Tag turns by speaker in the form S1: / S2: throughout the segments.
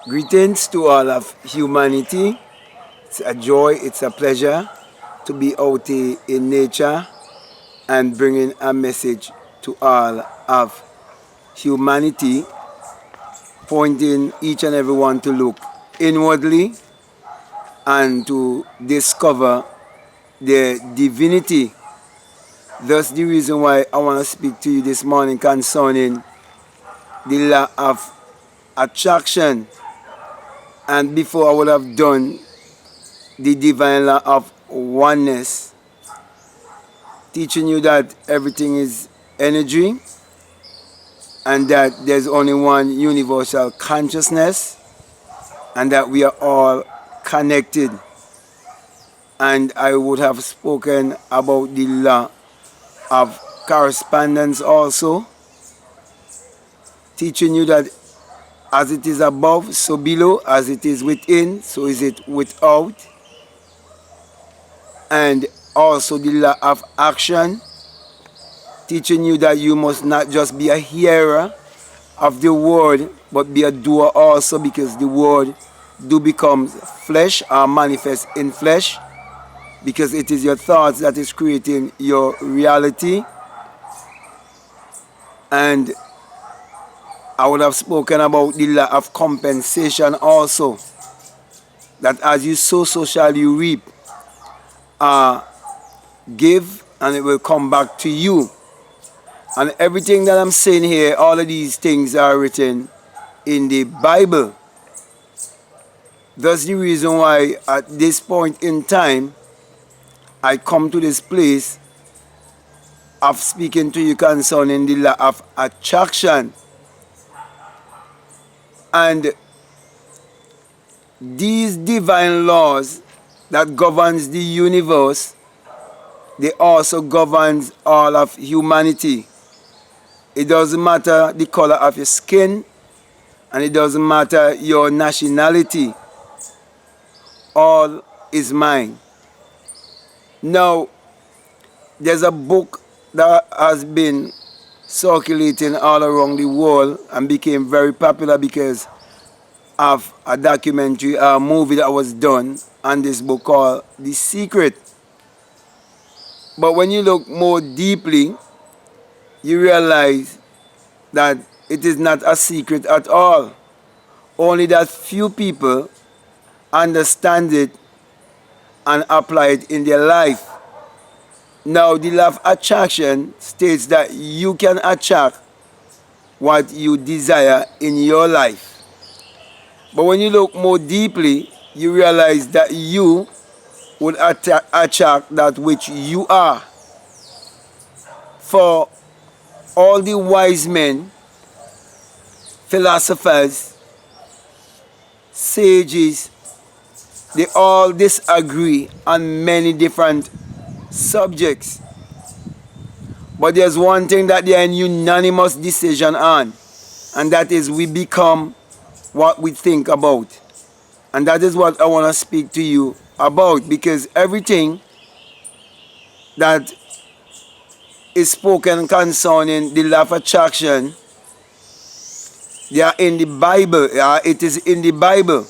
S1: Greetings to all of humanity. It's a joy, it's a pleasure to be out here in nature and bringing a message to all of humanity, pointing each and every one to look inwardly and to discover their divinity. That's the reason why I want to speak to you this morning concerning the law of attraction. And before I would have done the divine law of oneness, teaching you that everything is energy and that there's only one universal consciousness and that we are all connected. And I would have spoken about the law of correspondence also, teaching you that as it is above, so below, as it is within, so is it without. And also the law of action, teaching you that you must not just be a hearer of the word, but be a doer also, because the word do become flesh or manifest in flesh, because it is your thoughts that is creating your reality. And I would have spoken about the law of compensation also, that as you sow, so shall you reap. Give and it will come back to you. And everything that I'm saying here, all of these things are written in the Bible. That's the reason why at this point in time, I come to this place of speaking to you concerning the law of attraction. And these divine laws that governs the universe, they also governs all of humanity. It doesn't matter the color of your skin, and it doesn't matter your nationality. All is mine. Now, there's a book that has been circulating all around the world and became very popular because of a documentary, a movie that was done on this book called The Secret. But when you look more deeply, you realize that it is not a secret at all. Only that few people understand it and apply it in their life. Now, the law of attraction states that you can attract what you desire in your life. But when you look more deeply, you realize that you will attract that which you are. For all the wise men, philosophers, sages, they all disagree on many different subjects. But there's one thing that they are in unanimous decision on, and that is we become what we think about. And that is what I want to speak to you about, because everything that is spoken concerning the law of attraction, they are in the Bible. It is in the Bible.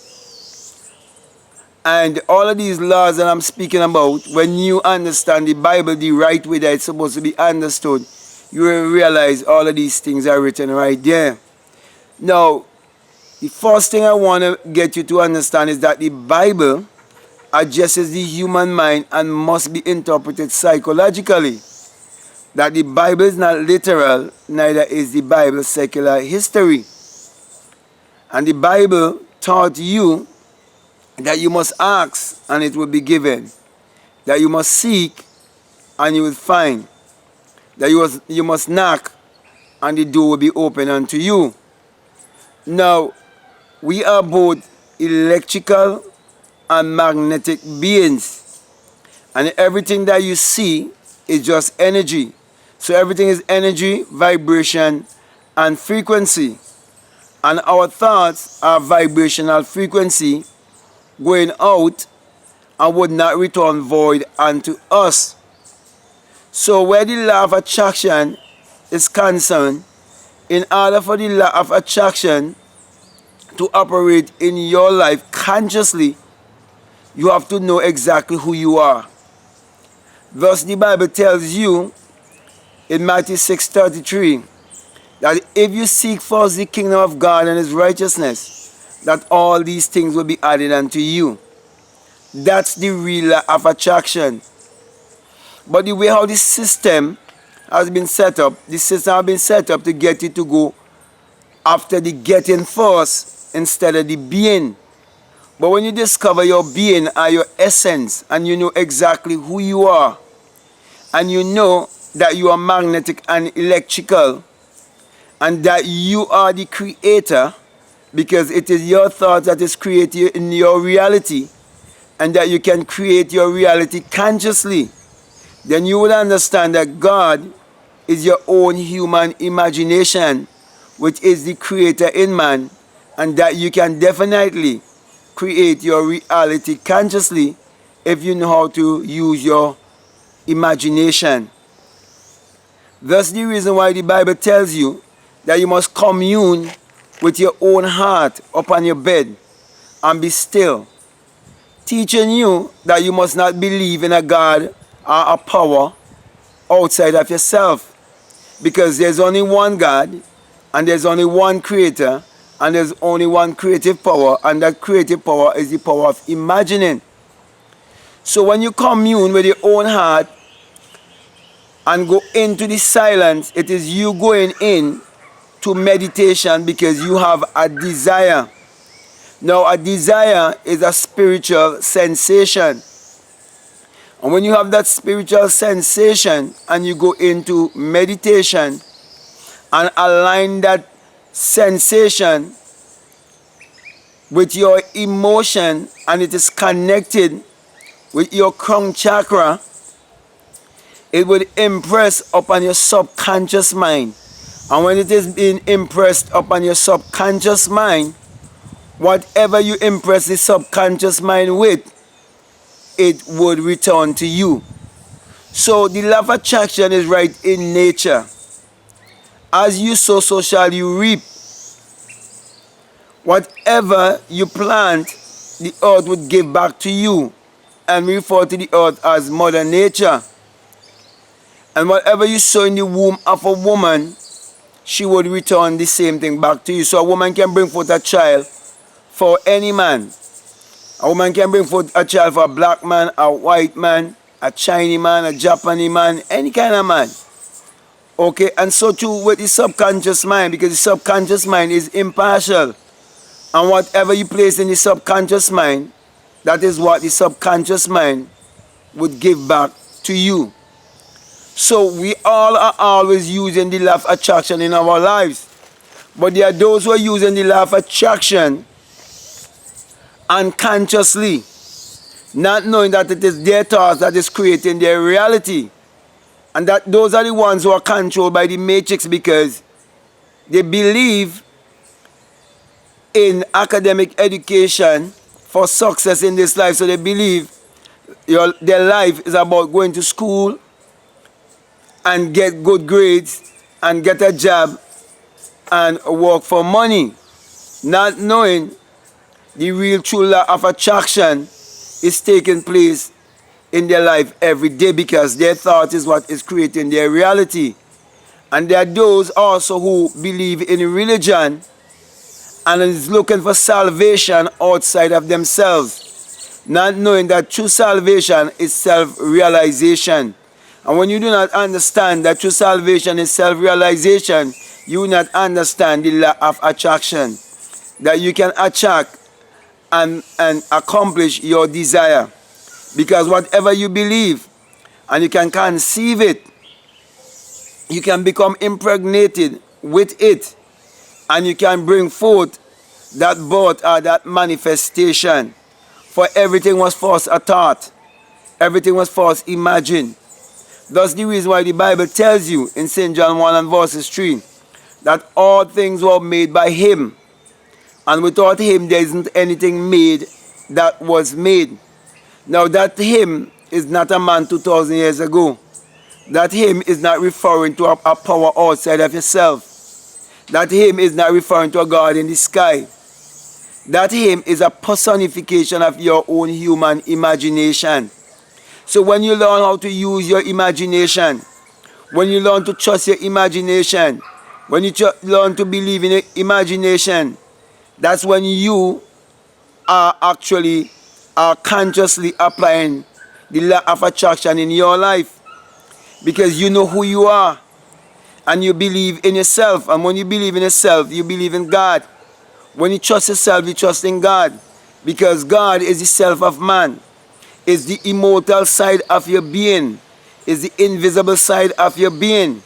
S1: And all of these laws that I'm speaking about, when you understand the Bible the right way that it's supposed to be understood, you will realize all of these things are written right there. Now, the first thing I want to get you to understand is that the Bible addresses the human mind and must be interpreted psychologically. That the Bible is not literal, neither is the Bible secular history. And the Bible taught you that you must ask and it will be given. That you must seek and you will find. That you must knock and the door will be open unto you. Now, we are both electrical and magnetic beings. And everything that you see is just energy. So everything is energy, vibration, and frequency. And our thoughts are vibrational frequency going out and would not return void unto us. So where the law of attraction is concerned, in order for the law of attraction to operate in your life consciously, you have to know exactly who you are. Thus the Bible tells you in Matthew 6:33 that if you seek first the kingdom of God and his righteousness, that all these things will be added unto you. That's the real law of attraction. But the way how this system has been set up, this system has been set up to get you to go after the getting first instead of the being. But when you discover your being and your essence, and you know exactly who you are, and you know that you are magnetic and electrical, and that you are the creator, because it is your thought that is created in your reality, and that you can create your reality consciously, then you will understand that God is your own human imagination, which is the creator in man, and that you can definitely create your reality consciously if you know how to use your imagination. That's the reason why the Bible tells you that you must commune with your own heart upon your bed and be still, teaching you that you must not believe in a God or a power outside of yourself, because there's only one God and there's only one creator and there's only one creative power, and that creative power is the power of imagining. So when you commune with your own heart and go into the silence, it is you going in to meditation because you have a desire. Now, a desire is a spiritual sensation. And when you have that spiritual sensation and you go into meditation and align that sensation with your emotion, and it is connected with your crown chakra, it will impress upon your subconscious mind. And when it is being impressed upon your subconscious mind, whatever you impress the subconscious mind with, it would return to you. So the law of attraction is right in nature. As you sow, so shall you reap. Whatever you plant, the earth would give back to you, and we refer to the earth as Mother Nature. And whatever you sow in the womb of a woman, she would return the same thing back to you. So a woman can bring forth a child for any man. A woman can bring forth a child for a black man, a white man, a Chinese man, a Japanese man, any kind of man. Okay, and so too with the subconscious mind, because the subconscious mind is impartial. And whatever you place in the subconscious mind, that is what the subconscious mind would give back to you. So we all are always using the law of attraction in our lives. But there are those who are using the law of attraction unconsciously, not knowing that it is their thoughts that is creating their reality. And that those are the ones who are controlled by the matrix, because they believe in academic education for success in this life. So they believe their life is about going to school and get good grades and get a job and work for money, not knowing the real true law of attraction is taking place in their life every day, because their thought is what is creating their reality. And there are those also who believe in religion and is looking for salvation outside of themselves, not knowing that true salvation is self-realization. And when you do not understand that true salvation is self-realization, you will not understand the law of attraction, that you can attract and accomplish your desire. Because whatever you believe and you can conceive it, you can become impregnated with it, and you can bring forth that birth or that manifestation. For everything was first a thought, everything was first imagined. That's the reason why the Bible tells you in St. John 1 and verses 3 that all things were made by him, and without him there isn't anything made that was made. Now that him is not a man 2,000 years ago. That him is not referring to a power outside of yourself. That him is not referring to a God in the sky. That him is a personification of your own human imagination. So when you learn how to use your imagination, when you learn to trust your imagination, when you learn to believe in your imagination, that's when you are actually consciously applying the law of attraction in your life, because you know who you are and you believe in yourself. And when you believe in yourself, you believe in God. When you trust yourself, you trust in God, because God is the self of man, is the immortal side of your being, is the invisible side of your being.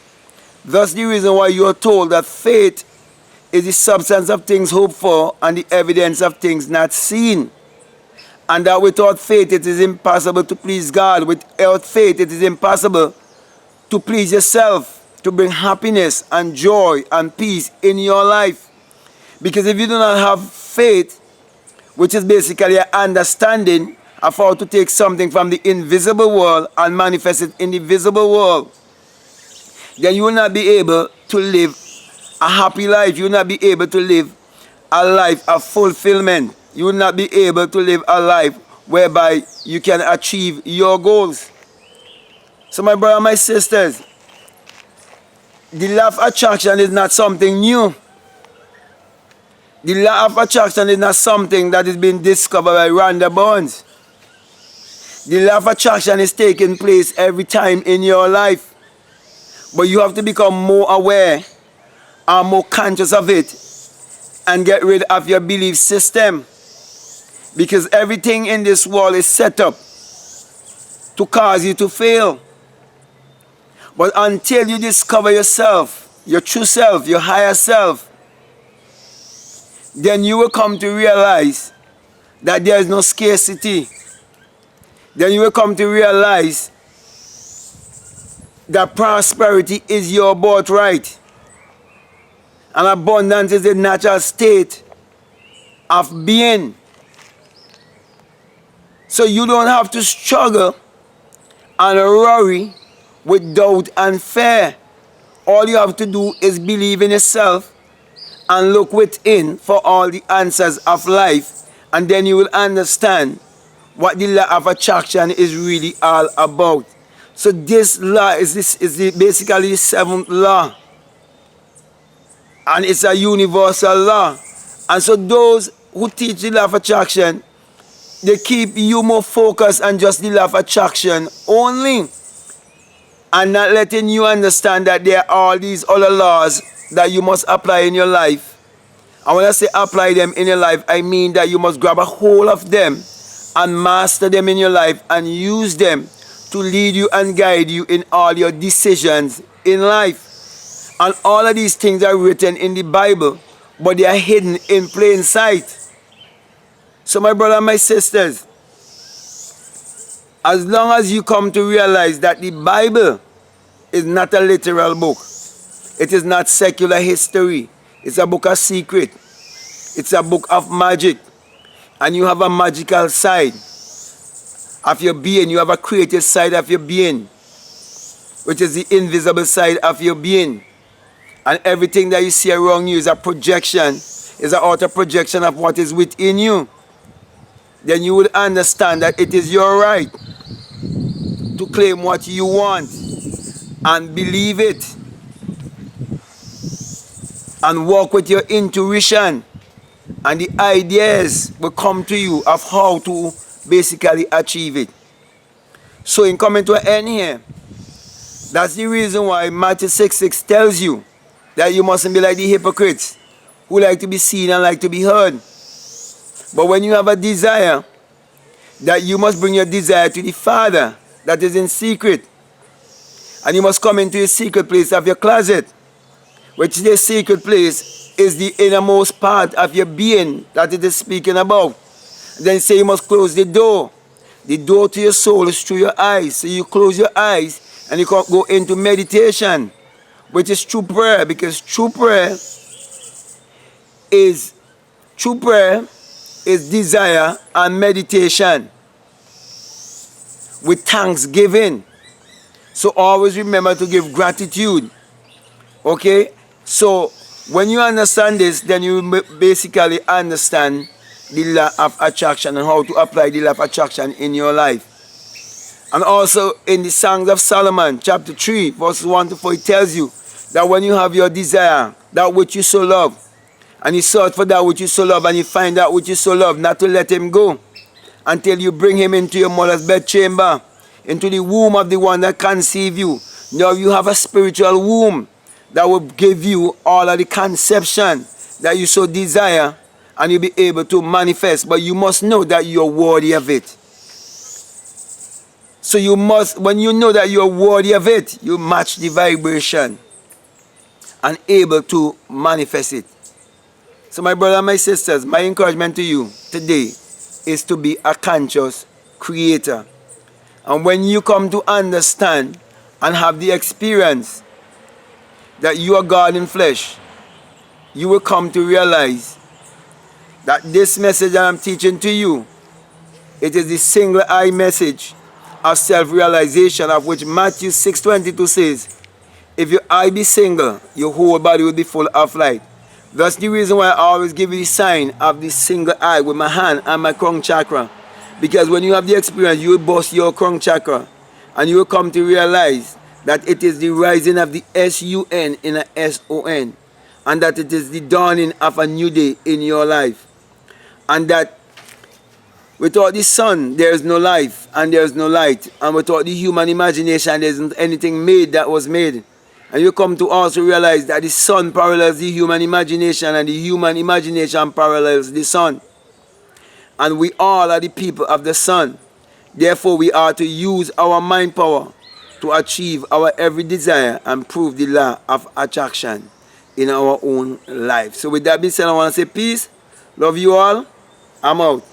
S1: That's the reason why you are told that faith is the substance of things hoped for and the evidence of things not seen. And that without faith it is impossible to please God. Without faith it is impossible to please yourself, to bring happiness and joy and peace in your life. Because if you do not have faith, which is basically an understanding of how to take something from the invisible world and manifest it in the visible world, then you will not be able to live a happy life. You will not be able to live a life of fulfillment. You will not be able to live a life whereby you can achieve your goals. So my brother, my sisters, the law of attraction is not something new. The law of attraction is not something that is being discovered by random bones. The law of attraction is taking place every time in your life. But you have to become more aware and more conscious of it and get rid of your belief system. Because everything in this world is set up to cause you to fail. But until you discover yourself, your true self, your higher self, then you will come to realize that there is no scarcity. Then you will come to realize that prosperity is your birthright. And abundance is the natural state of being. So you don't have to struggle and worry with doubt and fear. All you have to do is believe in yourself and look within for all the answers of life, and then you will understand what the law of attraction is really all about. So this law is basically the seventh law, and it's a universal law. And so those who teach the law of attraction, they keep you more focused on just the law of attraction only, and not letting you understand that there are all these other laws that you must apply in your life. And when I say apply them in your life, I mean that you must grab a hold of them and master them in your life and use them to lead you and guide you in all your decisions in life. And all of these things are written in the Bible, but they are hidden in plain sight. So my brother and my sisters, as long as you come to realize that the Bible is not a literal book, it is not secular history, it's a book of secret, it's a book of magic, and you have a magical side of your being, you have a creative side of your being, which is the invisible side of your being. And everything that you see around you is a projection, is an outer projection of what is within you. Then you will understand that it is your right to claim what you want and believe it and walk with your intuition, and the ideas will come to you of how to basically achieve it. So in coming to an end here, that's the reason why Matthew 6:6 tells you that you mustn't be like the hypocrites who like to be seen and like to be heard. But when you have a desire, that you must bring your desire to the Father that is in secret. And you must come into the secret place of your closet, which the secret place is the innermost part of your being that it is speaking about. Then say you must close the door. The door to your soul is through your eyes. So you close your eyes and you can go into meditation, which is true prayer, because true prayer is desire and meditation with thanksgiving. So always remember to give gratitude. Okay? So when you understand this, then you basically understand the law of attraction and how to apply the law of attraction in your life. And also in the Songs of Solomon, chapter 3, verses 1 to 4, it tells you that when you have your desire, that which you so love, and you search for that which you so love, and you find that which you so love, not to let him go until you bring him into your mother's bedchamber, into the womb of the one that conceived you. Now you have a spiritual womb that will give you all of the conception that you so desire, and you'll be able to manifest. But you must know that you're worthy of it. So you must, when you know that you're worthy of it, you match the vibration and able to manifest it. So my brothers and my sisters, my encouragement to you today is to be a conscious creator. And when you come to understand and have the experience that you are God in flesh, you will come to realize that this message that I'm teaching to you, it is the single eye message of self-realization, of which Matthew 6:22 says, if your eye be single, your whole body will be full of light. That's the reason why I always give you the sign of the single eye with my hand and my crown chakra. Because when you have the experience, you will bust your crown chakra and you will come to realize that it is the rising of the S-U-N in a S-O-N, and that it is the dawning of a new day in your life. And that without the sun, there is no life and there is no light. And without the human imagination, there isn't anything made that was made. And you come to also realize that the sun parallels the human imagination and the human imagination parallels the sun. And we all are the people of the sun. Therefore, we are to use our mind power to achieve our every desire and prove the law of attraction in our own life. So with that being said, I want to say peace. Love you all. I'm out.